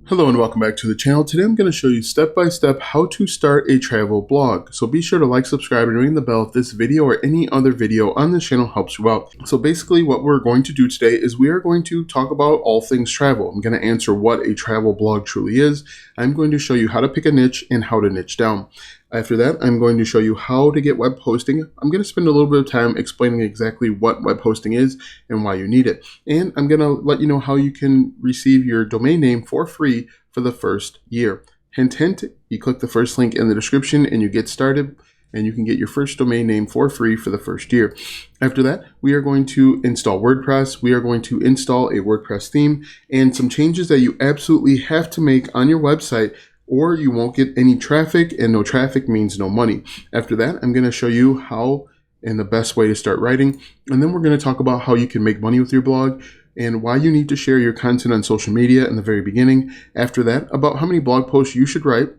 Hello and welcome back to the channel. Today I'm going to show you step by step how to start a travel blog. So be sure to like, subscribe, and ring the bell if this video or any other video on this channel helps you out. So basically what we're going to do today is we are going to talk about all things travel. I'm going to answer what a travel blog truly is. I'm going to show you how to pick a niche and how to niche down. After that, I'm going to show you how to get web hosting. I'm going to spend a little bit of time explaining exactly what web hosting is and why you need it. And I'm going to let you know how you can receive your domain name for free for the first year. Hint, hint, you click the first link in the description and you get started and you can get your first domain name for free for the first year. After that, we are going to install WordPress. We are going to install a WordPress theme and some changes that you absolutely have to make on your website, or you won't get any traffic, and no traffic means no money. After that, I'm going to show you how and the best way to start writing. And then we're going to talk about how you can make money with your blog and why you need to share your content on social media in the very beginning. After that, about how many blog posts you should write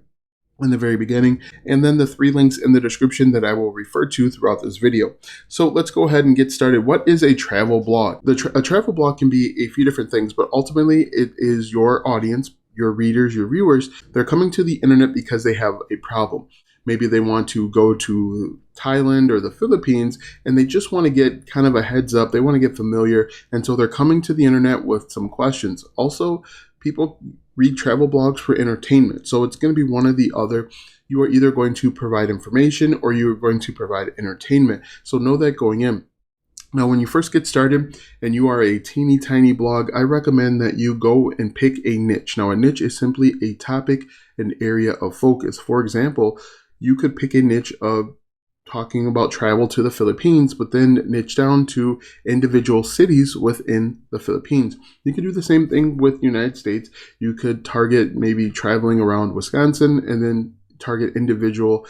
in the very beginning, and then the 3 links in the description that I will refer to throughout this video. So let's go ahead and get started. What is a travel blog? A travel blog can be a few different things, but ultimately it is your audience, your readers, your viewers. They're coming to the internet because they have a problem. Maybe they want to go to Thailand or the Philippines and they just want to get kind of a heads up. They want to get familiar. And so they're coming to the internet with some questions. Also, people read travel blogs for entertainment. So it's going to be one or the other. You are either going to provide information or you are going to provide entertainment. So know that going in. Now, when you first get started and you are a teeny tiny blog, I recommend that you go and pick a niche. Now, a niche is simply a topic, an area of focus. For example, you could pick a niche of talking about travel to the Philippines, but then niche down to individual cities within the Philippines. You could do the same thing with the United States. You could target maybe traveling around Wisconsin and then target individual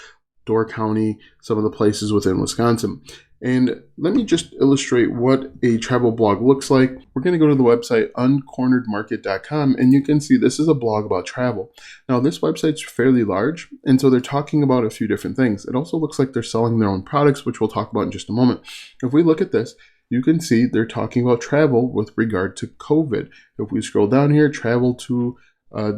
Door County, some of the places within Wisconsin. And let me just illustrate what a travel blog looks like. We're going to go to the website uncorneredmarket.com, and you can see this is a blog about travel. Now, this website's fairly large, and so they're talking about a few different things. It also looks like they're selling their own products, which we'll talk about in just a moment. If we look at this, you can see they're talking about travel with regard to COVID. If we scroll down here, travel to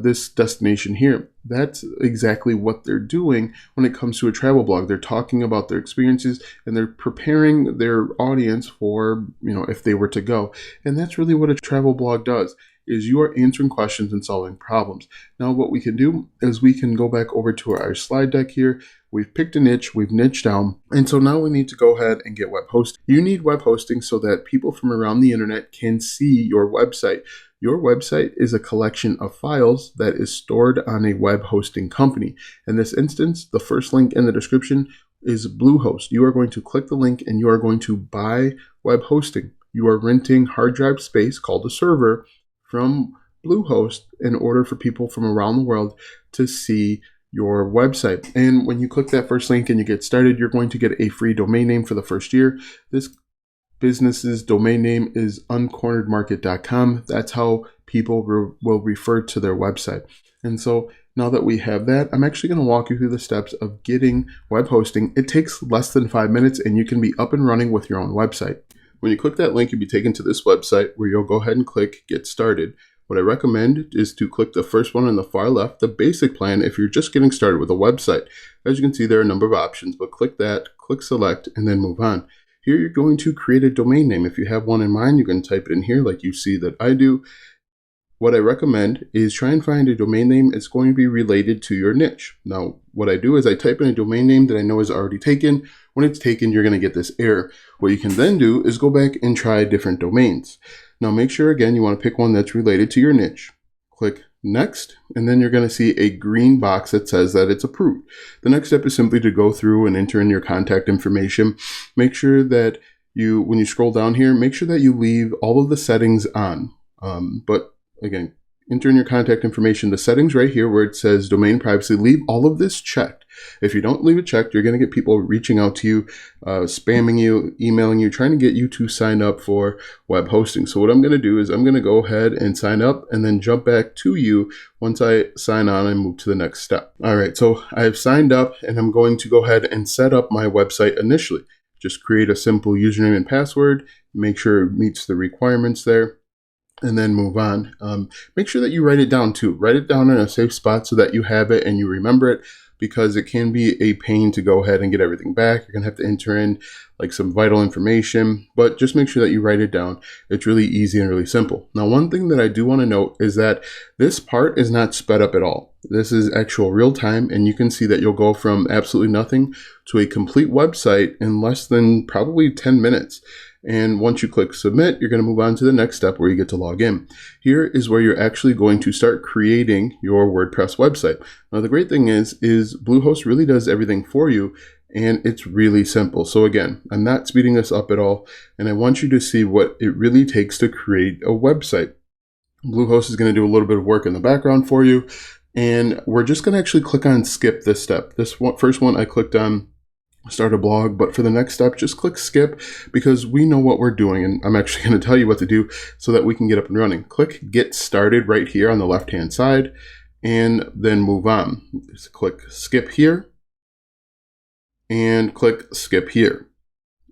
this destination here. That's exactly what they're doing when it comes to a travel blog. They're talking about their experiences and they're preparing their audience for, if they were to go. And that's really what a travel blog does, is you are answering questions and solving problems. Now, what we can do is we can go back over to our slide deck here. We've picked a niche, we've niched down, and so now we need to go ahead and get web hosting. You need web hosting so that people from around the internet can see your website. Your website is a collection of files that is stored on a web hosting company. In this instance, the first link in the description is Bluehost. You are going to click the link and you are going to buy web hosting. You are renting hard drive space called a server from Bluehost in order for people from around the world to see your website. And when you click that first link and you get started, you're going to get a free domain name for the first year. This business's domain name is uncorneredmarket.com. That's how people will refer to their website. And so now that we have that, I'm actually going to walk you through the steps of getting web hosting. It takes less than 5 minutes and you can be up and running with your own website. When you click that link, you'll be taken to this website where you'll go ahead and click Get Started. What I recommend is to click the first one on the far left, the basic plan, if you're just getting started with a website. As you can see, there are a number of options, but click that, click Select, and then move on. Here you're going to create a domain name. If you have one in mind, you can type it in here like you see that I do. What I recommend is try and find a domain name that's going to be related to your niche. Now, what I do is I type in a domain name that I know is already taken. When it's taken, you're going to get this error. What you can then do is go back and try different domains. Now, make sure, again, you want to pick one that's related to your niche. Click Next, and then you're going to see a green box that says that it's approved. The next step is simply to go through and enter in your contact information. Make sure that when you scroll down here, make sure that you leave all of the settings on. But again, enter in your contact information. The settings right here where it says domain privacy, leave all of this checked. If you don't leave it checked, you're going to get people reaching out to you, spamming you, emailing you, trying to get you to sign up for web hosting. So what I'm going to do is I'm going to go ahead and sign up and then jump back to you once I sign on and move to the next step. All right, so I've signed up and I'm going to go ahead and set up my website initially. Just create a simple username and password, make sure it meets the requirements there. and then move on. Make sure that you write it down too. Write it down in a safe spot so that you have it and you remember it, because it can be a pain to go ahead and get everything back. You're going to have to enter in like some vital information, but just make sure that you write it down. It's really easy and really simple. Now, one thing that I do want to note is that this part is not sped up at all. This is actual real time, and you can see that you'll go from absolutely nothing to a complete website in less than probably 10 minutes. And once you click submit, you're going to move on to the next step where you get to log in. Here is where you're actually going to start creating your WordPress website. Now, the great thing is Bluehost really does everything for you, and it's really simple. So again, I'm not speeding this up at all, and I want you to see what it really takes to create a website. Bluehost is going to do a little bit of work in the background for you, and we're just going to actually click on skip this step. This first one I clicked on start a blog, but for the next step, just click skip, because we know what we're doing, and I'm actually going to tell you what to do so that we can get up and running. Click get started right here on the left hand side, and then move on. Just click skip here and click skip here.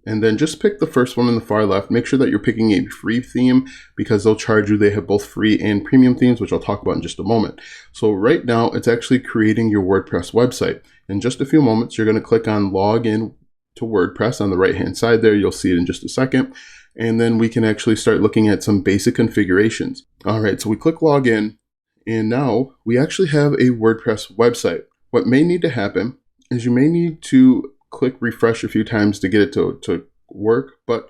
And then just pick the first one in the far left. Make sure that you're picking a free theme, because they'll charge you. They have both free and premium themes, which I'll talk about in just a moment. So right now, it's actually creating your WordPress website. In just a few moments, you're going to click on log in to WordPress on the right hand side there. You'll see it in just a second. And then we can actually start looking at some basic configurations. All right, so we click log in, and now we actually have a WordPress website. What may need to happen is you may need to click refresh a few times to get it to work, but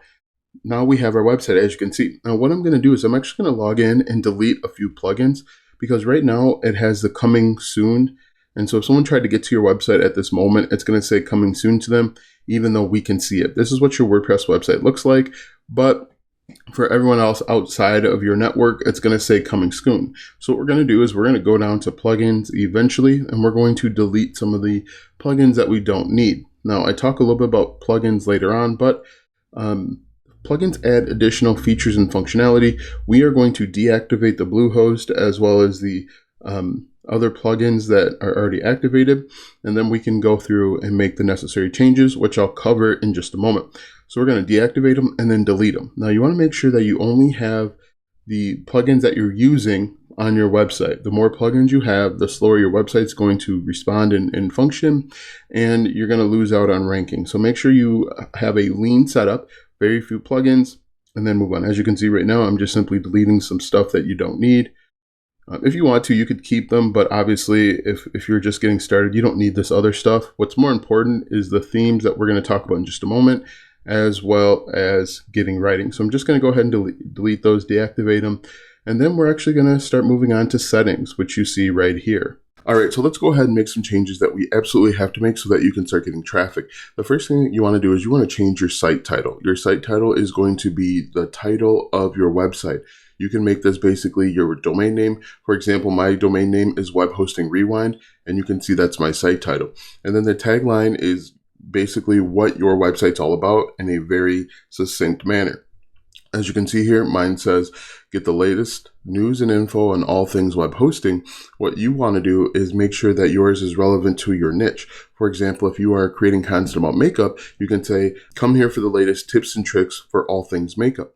now we have our website, as you can see. Now what I'm going to do is I'm actually going to log in and delete a few plugins, because right now it has the coming soon. And so if someone tried to get to your website at this moment, it's going to say coming soon to them, even though we can see it. This is what your WordPress website looks like, but for everyone else outside of your network, it's going to say coming soon. So what we're going to do is we're going to go down to plugins eventually, and we're going to delete some of the plugins that we don't need. Now, I talk a little bit about plugins later on, but plugins add additional features and functionality. We are going to deactivate the Bluehost as well as the other plugins that are already activated, and then we can go through and make the necessary changes, which I'll cover in just a moment. So we're going to deactivate them and then delete them. Now you want to make sure that you only have the plugins that you're using on your website. The more plugins you have, the slower your website's going to respond and function, and you're going to lose out on ranking. So make sure you have a lean setup, very few plugins, and then move on. As you can see right now, I'm just simply deleting some stuff that you don't need. If you want to, you could keep them, but obviously if you're just getting started, you don't need this other stuff. What's more important is the themes that we're going to talk about in just a moment, as well as getting writing. So I'm just going to go ahead and delete those, deactivate them, and then we're actually going to start moving on to settings, which you see right here. All right, so let's go ahead and make some changes that we absolutely have to make so that you can start getting traffic. The first thing that you want to do is you want to change your site title. Your site title is going to be the title of your website. You can make this basically your domain name. For example, my domain name is Web Hosting Rewind, and you can see that's my site title. And then the tagline is basically what your website's all about in a very succinct manner. As you can see here, mine says, get the latest news and info on all things web hosting. What you want to do is make sure that yours is relevant to your niche. For example, if you are creating content about makeup, you can say, come here for the latest tips and tricks for all things makeup.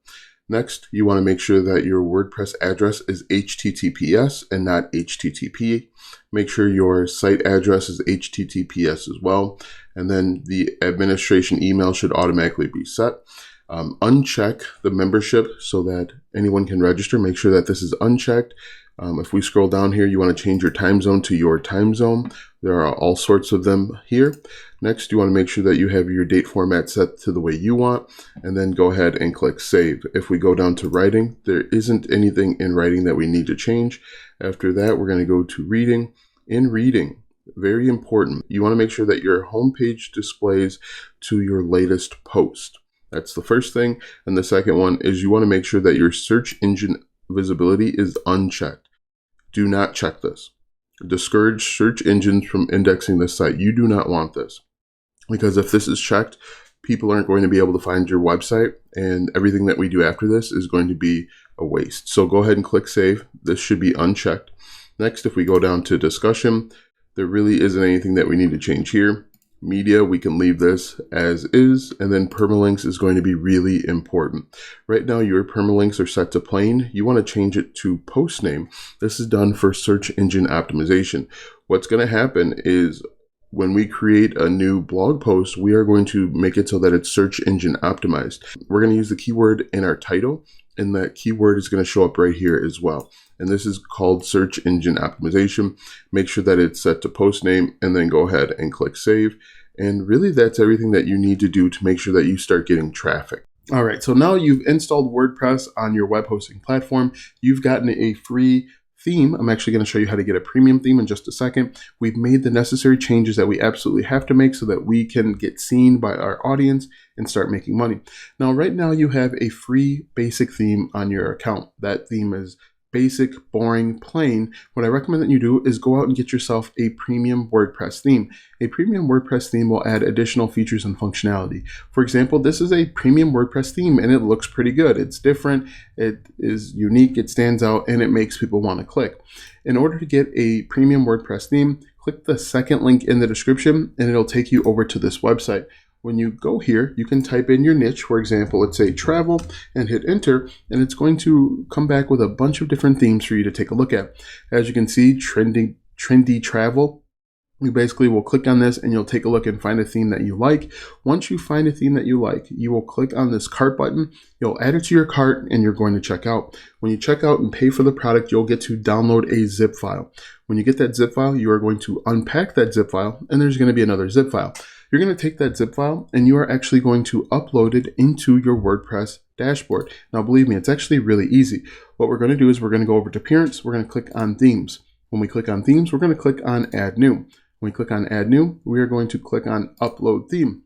Next, you want to make sure that your WordPress address is HTTPS and not HTTP. Make sure your site address is HTTPS as well. And then the administration email should automatically be set. Uncheck the membership so that anyone can register. Make sure that this is unchecked. If we scroll down here, you want to change your time zone to your time zone. There are all sorts of them here. Next, you want to make sure that you have your date format set to the way you want, and then go ahead and click save. If we go down to writing, there isn't anything in writing that we need to change. After that, we're going to go to reading. In reading, very important, you want to make sure that your homepage displays to your latest post. That's the first thing. And the second one is you want to make sure that your search engine visibility is unchecked. Do not check this. Discourage search engines from indexing this site. You do not want this, because if this is checked, people aren't going to be able to find your website, and everything that we do after this is going to be a waste. So go ahead and click save. This should be unchecked. Next, if we go down to discussion, there really isn't anything that we need to change here. media, we can leave this as is, and then permalinks is going to be really important. Right now, your permalinks are set to plain. You want to change it to post name. This is done for search engine optimization. What's going to happen is when we create a new blog post, we are going to make it so that it's search engine optimized. We're going to use the keyword in our title, and that keyword is going to show up right here as well. And this is called search engine optimization. Make sure that it's set to post name, and then go ahead and click save. And really, that's everything that you need to do to make sure that you start getting traffic. All right, so now you've installed WordPress on your web hosting platform. You've gotten a free theme. I'm actually going to show you how to get a premium theme in just a second. We've made the necessary changes that we absolutely have to make so that we can get seen by our audience and start making money. Now, right now you have a free basic theme on your account. That theme is basic, boring, plain. What I recommend that you do is go out and get yourself a premium WordPress theme. A premium WordPress theme will add additional features and functionality. For example, this is a premium WordPress theme and it looks pretty good. It's different, it is unique, it stands out, and it makes people want to click. In order to get a premium WordPress theme, click the second link in the description and it'll take you over to this website. When you go here, you can type in your niche. For example, let's say travel, and hit enter, and it's going to come back with a bunch of different themes for you to take a look at. As you can see, trendy travel. You basically will click on this and you'll take a look and find a theme that you like. Once you find a theme that you like, you will click on this cart button. You'll add it to your cart and you're going to check out. When you check out and pay for the product, you'll get to download a zip file. When you get that zip file, you are going to unpack that zip file and there's going to be another zip file. You're going to take that zip file and you are actually going to upload it into your WordPress dashboard. Now, believe me, it's actually really easy. What we're going to do is we're going to go over to Appearance. We're going to click on Themes. When we click on Themes, we're going to click on Add New. When we click on Add New, we are going to click on Upload Theme.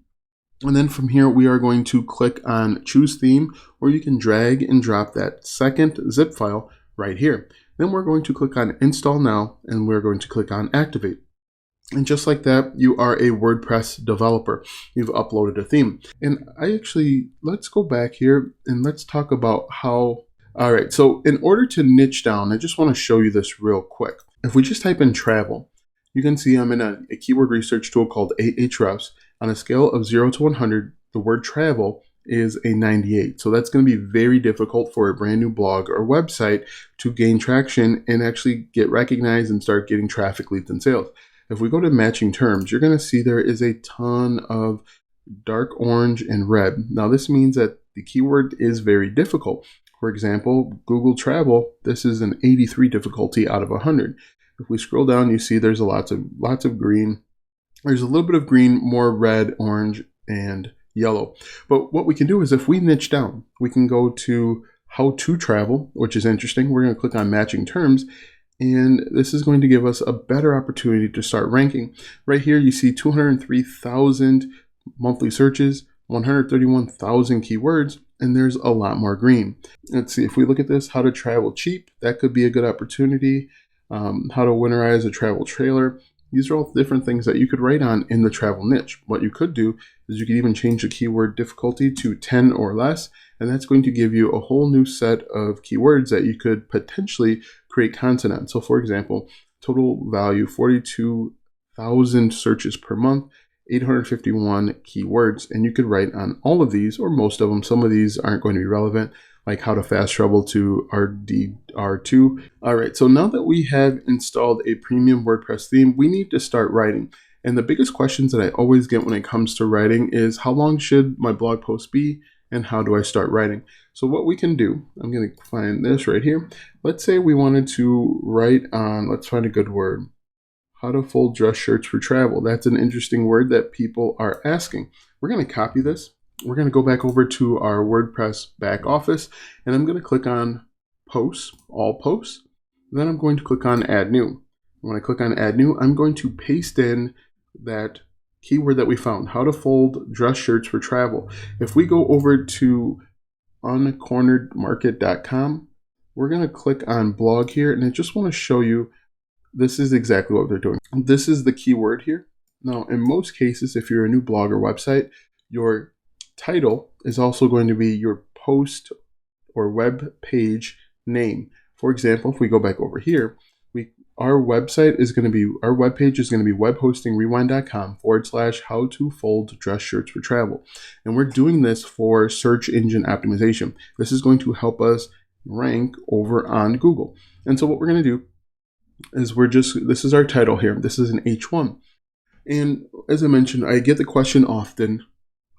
And then from here, we are going to click on Choose Theme, or you can drag and drop that second zip file right here. Then we're going to click on Install Now, and we're going to click on Activate. And just like that, you are a WordPress developer. You've uploaded a theme. And let's go back here and let's talk about how, all right, so in order to niche down, I just want to show you this real quick. If we just type in travel, you can see I'm in a keyword research tool called Ahrefs. On a scale of 0 to 100, the word travel is a 98. So that's going to be very difficult for a brand new blog or website to gain traction and actually get recognized and start getting traffic, leads, and sales. If we go to matching terms, you're going to see there is a ton of dark orange and red. Now, this means that the keyword is very difficult. For example, Google Travel, this is an 83 difficulty out of 100. If we scroll down, you see there's lots of green. There's a little bit of green, more red, orange, and yellow. But what we can do is if we niche down, we can go to How to Travel, which is interesting. We're going to click on Matching Terms. And this is going to give us a better opportunity to start ranking. Right here, you see 203,000 monthly searches, 131,000 keywords, and there's a lot more green. Let's see, if we look at this, how to travel cheap, that could be a good opportunity. How to winterize a travel trailer. These are all different things that you could write on in the travel niche. What you could do is you could even change the keyword difficulty to 10 or less, and that's going to give you a whole new set of keywords that you could potentially create content on. So for example, total value, 42,000 searches per month, 851 keywords, and you could write on all of these or most of them. Some of these aren't going to be relevant, like how to fast travel to RDR2. All right, so now that we have installed a premium WordPress theme, we need to start writing. And the biggest questions that I always get when it comes to writing is how long should my blog post be and how do I start writing? So what we can do, I'm going to find this right here. Let's say we wanted to write on, let's find a good word. How to fold dress shirts for travel. That's an interesting word that people are asking. We're going to copy this. We're going to go back over to our WordPress back office, and I'm going to click on Posts, All Posts. Then I'm going to click on Add New. When I click on Add New, I'm going to paste in that keyword that we found, how to fold dress shirts for travel. If we go over to uncorneredmarket.com, we're going to click on blog here, and I just want to show you this is exactly what they're doing. This is the keyword here. Now, in most cases, if you're a new blog or website, your title is also going to be your post or web page name. For example, if we go back over here, our website is going to be, our webpage is going to be webhostingrewind.com/how to fold dress shirts for travel. And we're doing this for search engine optimization. This is going to help us rank over on Google. And so what we're going to do is this is our title here. This is an H1. And as I mentioned, I get the question often,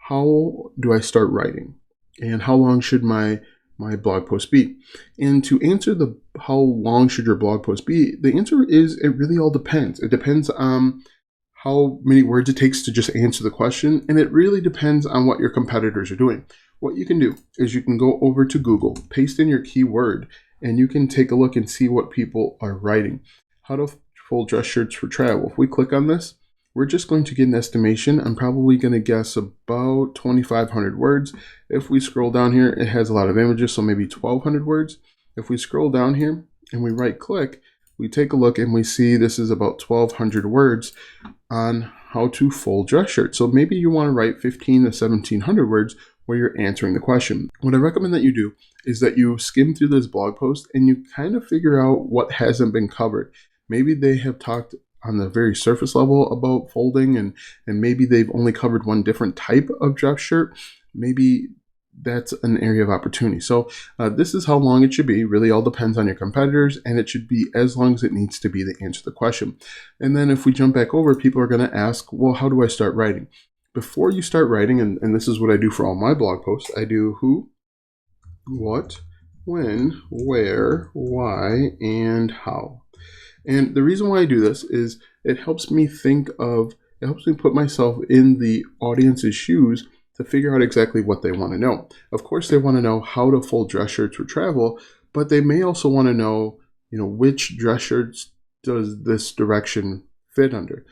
how do I start writing? And how long should my blog post be? And to answer the how long should your blog post be, the answer is it really all depends. It depends on how many words it takes to just answer the question, and it really depends on what your competitors are doing. What you can do is you can go over to Google, paste in your keyword, and you can take a look and see what people are writing. How to fold dress shirts for travel. If we click on this, we're just going to get an estimation. I'm probably going to guess about 2,500 words. If we scroll down here, it has a lot of images, so maybe 1,200 words. If we scroll down here and we right click, we take a look and we see this is about 1,200 words on how to fold dress shirts. So maybe you want to write 1,500 to 1,700 words where you're answering the question. What I recommend that you do is that you skim through this blog post and you kind of figure out what hasn't been covered. Maybe they have talked on the very surface level about folding, and maybe they've only covered one different type of dress shirt. Maybe that's an area of opportunity. So this is how long it should be. Really all depends on your competitors, and it should be as long as it needs to be to answer the question. And then if we jump back over, people are going to ask, well, how do I start writing? Before you start writing, and this is what I do for all my blog posts, I do who, what, when, where, why, and how. And the reason why I do this is it helps me put myself in the audience's shoes to figure out exactly what they want to know. Of course, they want to know how to fold dress shirts for travel, but they may also want to know, which dress shirts does this direction fit under?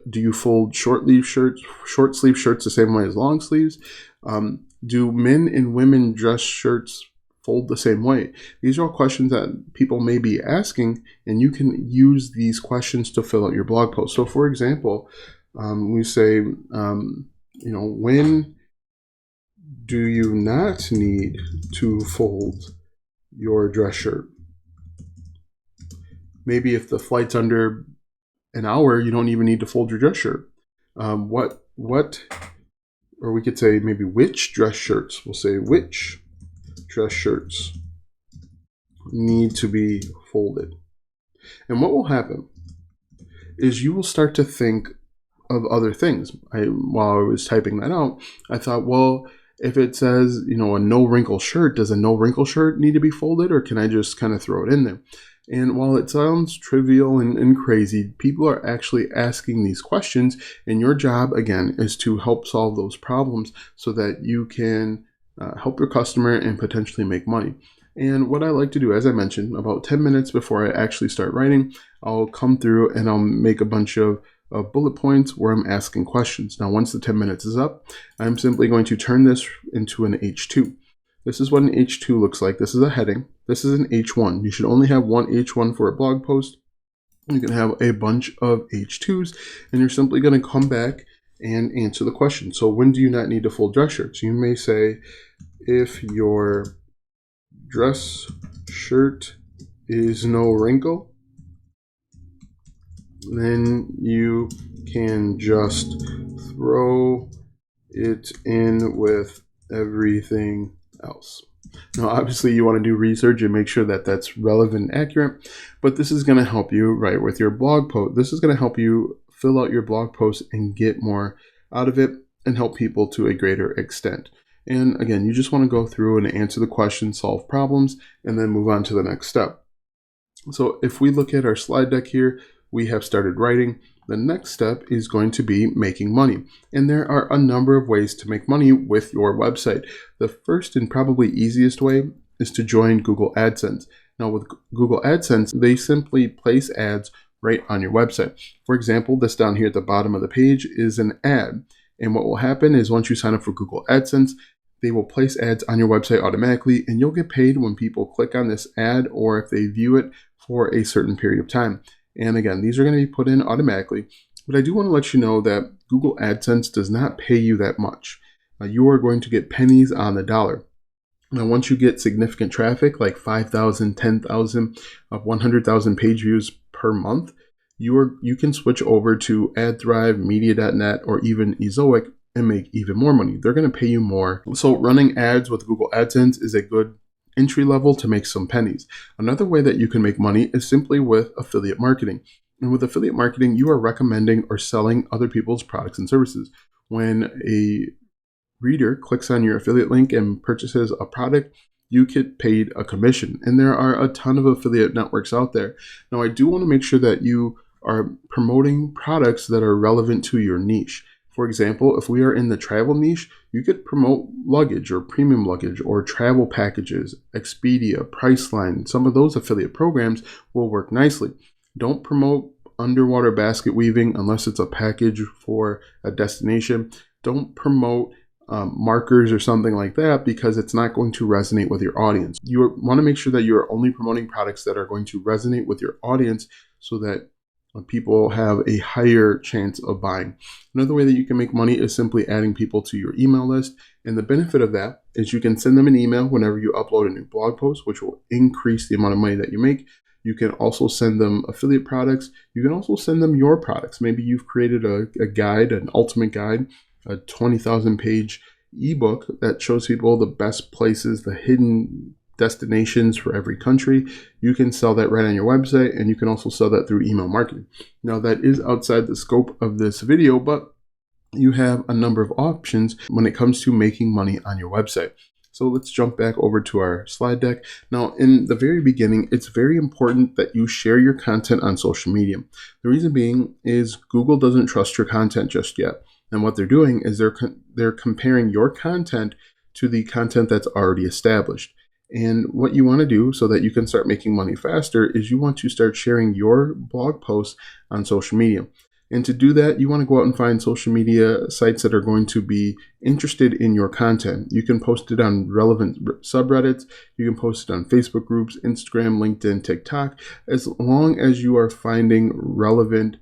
Do you fold short sleeve shirts the same way as long sleeves? Do men and women dress shirts fold the same way? These are all questions that people may be asking, and you can use these questions to fill out your blog post. So for example, we say, when do you not need to fold your dress shirt? Maybe if the flight's under an hour, you don't even need to fold your dress shirt. Or we could say maybe which dress shirts. We'll say which dress shirts need to be folded. And what will happen is you will start to think of other things. While I was typing that out, I thought, well, if it says, a no wrinkle shirt, does a no wrinkle shirt need to be folded, or can I just kind of throw it in there? And while it sounds trivial and crazy, people are actually asking these questions, and your job, again, is to help solve those problems so that you can help your customer and potentially make money. And what I like to do, as I mentioned, about 10 minutes before I actually start writing, I'll come through and I'll make a bunch of bullet points where I'm asking questions. Now, once the 10 minutes is up, I'm simply going to turn this into an H2. This is what an H2 looks like. This is a heading. This is an H1. You should only have one H1 for a blog post. You can have a bunch of H2s, and you're simply going to come back and answer the question. So when do you not need to fold dress shirts? You may say, if your dress shirt is no wrinkle, then you can just throw it in with everything else. Now, obviously, you want to do research and make sure that that's relevant and accurate, but this is going to help you, right, with your blog post. This is going to help you fill out your blog post and get more out of it and help people to a greater extent. And again, you just want to go through and answer the questions, solve problems, and then move on to the next step. So if we look at our slide deck here, we have started writing. The next step is going to be making money. And there are a number of ways to make money with your website. The first and probably easiest way is to join Google AdSense. Now with Google AdSense, they simply place ads right on your website. For example, this down here at the bottom of the page is an ad. And what will happen is once you sign up for Google AdSense, they will place ads on your website automatically, and you'll get paid when people click on this ad or if they view it for a certain period of time. And again, these are going to be put in automatically, but I do want to let you know that Google AdSense does not pay you that much. You are going to get pennies on the dollar. Now, once you get significant traffic, like 5,000, 10,000, 100,000 page views per month, you can switch over to AdThrive, Media.net, or even Ezoic and make even more money. They're going to pay you more. So running ads with Google AdSense is a good entry level to make some pennies. Another way that you can make money is simply with affiliate marketing. And with affiliate marketing, you are recommending or selling other people's products and services. When a reader clicks on your affiliate link and purchases a product, you get paid a commission. And there are a ton of affiliate networks out there. Now, I do want to make sure that you are promoting products that are relevant to your niche. For example, if we are in the travel niche, you could promote luggage or premium luggage or travel packages, Expedia, Priceline. Some of those affiliate programs will work nicely. Don't promote underwater basket weaving unless it's a package for a destination. Don't promote markers or something like that, because it's not going to resonate with your audience. You want to make sure that you're only promoting products that are going to resonate with your audience so that people have a higher chance of buying. Another way that you can make money is simply adding people to your email list. And the benefit of that is you can send them an email whenever you upload a new blog post, which will increase the amount of money that you make. You can also send them affiliate products. You can also send them your products. Maybe you've created a guide, an ultimate guide, a 20,000 page ebook that shows people the best places, the hidden destinations for every country. You can sell that right on your website, and you can also sell that through email marketing. Now, that is outside the scope of this video, but you have a number of options when it comes to making money on your website. So let's jump back over to our slide deck. Now, in the very beginning, it's very important that you share your content on social media. The reason being is Google doesn't trust your content just yet. And what they're doing is they're comparing your content to the content that's already established. And what you want to do so that you can start making money faster is you want to start sharing your blog posts on social media. And to do that, you want to go out and find social media sites that are going to be interested in your content. You can post it on relevant subreddits. You can post it on Facebook groups, Instagram, LinkedIn, TikTok, as long as you are finding relevant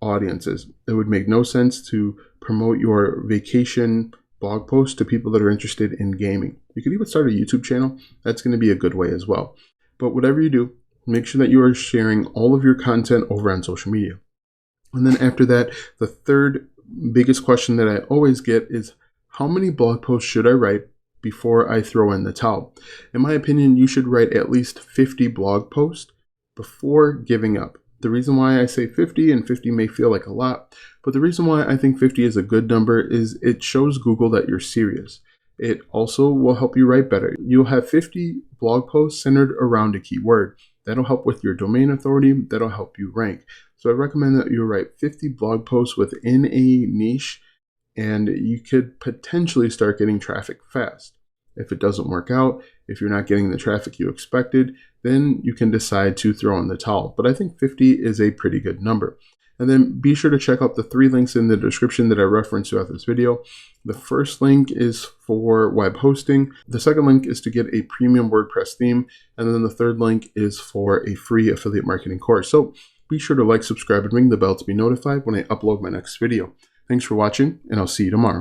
audiences. It would make no sense to promote your vacation blog post to people that are interested in gaming. You could even start a YouTube channel. That's going to be a good way as well. But whatever you do, make sure that you are sharing all of your content over on social media. And then after that, the third biggest question that I always get is, how many blog posts should I write before I throw in the towel? In my opinion, you should write at least 50 blog posts before giving up. The reason why I say 50, and 50 may feel like a lot, but the reason why I think 50 is a good number is it shows Google that you're serious. It also will help you write better. You'll have 50 blog posts centered around a keyword. That'll help with your domain authority. That'll help you rank. So I recommend that you write 50 blog posts within a niche, and you could potentially start getting traffic fast. If it doesn't work out, if you're not getting the traffic you expected, then you can decide to throw in the towel. But I think 50 is a pretty good number. And then be sure to check out the 3 links in the description that I referenced throughout this video. The first link is for web hosting. The second link is to get a premium WordPress theme. And then the third link is for a free affiliate marketing course. So be sure to like, subscribe, and ring the bell to be notified when I upload my next video. Thanks for watching, and I'll see you tomorrow.